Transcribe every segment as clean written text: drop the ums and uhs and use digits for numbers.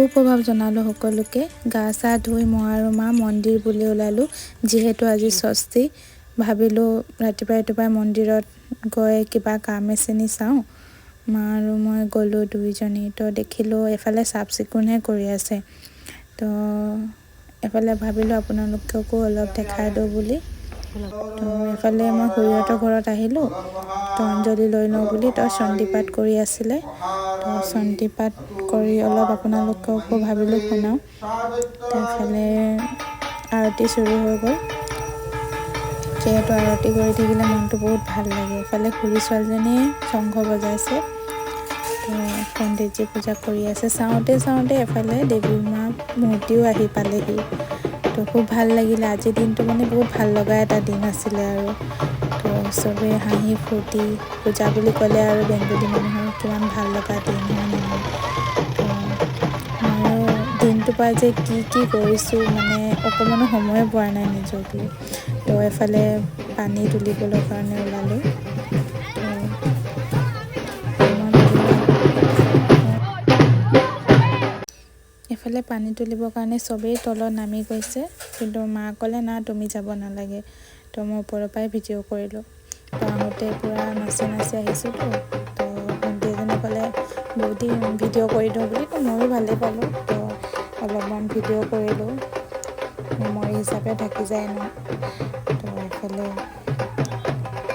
সুপ্ৰভাৱ জনালোঁ সকলোকে। গা চা ধুই মই আৰু মা মন্দিৰ বুলি ওলালোঁ। যিহেতু আজি ষষ্ঠী, ভাবিলোঁ ৰাতিপুৱাই মন্দিৰত গৈ কিবা কাম এখিনি চাওঁ। মা আৰু মই গ'লোঁ দুইজনী। তো দেখিলোঁ এফালে চাফ চিকুণহে কৰি আছে। তো এফালে ভাবিলোঁ আপোনালোককো অলপ দেখাই দিওঁ বুলি। তো এফালে মই খুৰীহঁতৰ ঘৰত আহিলোঁ। তো অঞ্জলি লৈ লওঁ বুলি চণ্ডী পাঠ কৰি আছিলে। তো চণ্ডী পাঠ কৰি অলপ আপোনালোককো ভাবিলোঁ শুনাওঁ। তো এফালে আৰতি চুৰু হৈ গ'ল। যিহেতু আৰতি কৰি থাকিলে মনটো বহুত ভাল লাগে। এফালে খুৰী ছোৱালীজনীয়ে শংখ বজাইছে। তো পণ্ডিতজী পূজা কৰি আছে। চাওঁতে এফালে দেৱী মা মূৰ্তিও আহি পালেহি। তো খুব ভাল লাগিলে। আজিৰ দিনটো মানে বহুত ভাল লগা এটা দিন আছিলে আৰু। তো চবেই হাঁহি ফূৰ্তি, পূজা বুলি ক'লে আৰু বেংগলী মানুহৰ কিমান ভাল লগা দিন হয় নহয়। তো ময়ো দিনটোৰ পৰা যে কি কৰিছোঁ মানে অকণমানো সময়ে পোৱা নাই নিজক লৈ। তো এফালে পানী তুলিবলৈ কাৰণে ওলালোঁ। তো মই ভাবিলোঁ এফালে পানী তুলিবৰ কাৰণে চবেই তলত নামি গৈছে, কিন্তু মা ক'লে না তুমি যাব নালাগে। তো মই ওপৰৰ পৰাই ভিডিঅ' কৰিলোঁ। তো আহোঁতে পূৰা নাচি আহিছোঁতো। তো ভণ্টি এজনী ক'লে বৌদি ভিডিঅ' কৰি দিওঁ বুলি। তো ময়ো ভালেই পালোঁ। তো অলপমান ভিডিঅ' কৰিলোঁ, মেমৰি হিচাপে থাকি যায় ন। তো এইফালে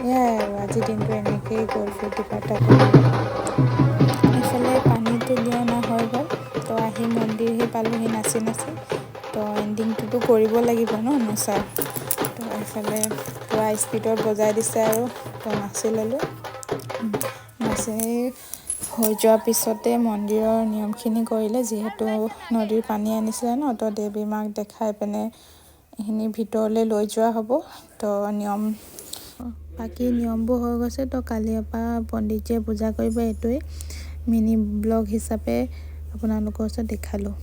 এয়াই আৰু আজিৰ দিনটো এনেকৈয়ে গ'ল ফূৰ্তি ফাৰ্তা কৰি। এইফালে পানী তুলি অনা হৈ গ'ল। তো আহি মন্দিৰহি পালোঁহি নাচি। তো এণ্ডিংটোতো কৰিব লাগিব ন নচা। তো এইফালে পূৰা স্পীডত বজাই দিছে আৰু। তো নাচি ল'লোঁ। নাচি হৈ যোৱাৰ পিছতে মন্দিৰৰ নিয়মখিনি কৰিলে। যিহেতু নদীৰ পানী আনিছিলে ন, তো দেৱী মাক দেখাই পিনে এইখিনি ভিতৰলৈ লৈ যোৱা হ'ব। তো বাকী নিয়মবোৰ হৈ গৈছে। তো কালিৰ পৰা পণ্ডিতজীয়ে পূজা কৰিব। এইটোৱে মিনি ব্লগ হিচাপে আপোনালোকৰ ওচৰত দেখালোঁ।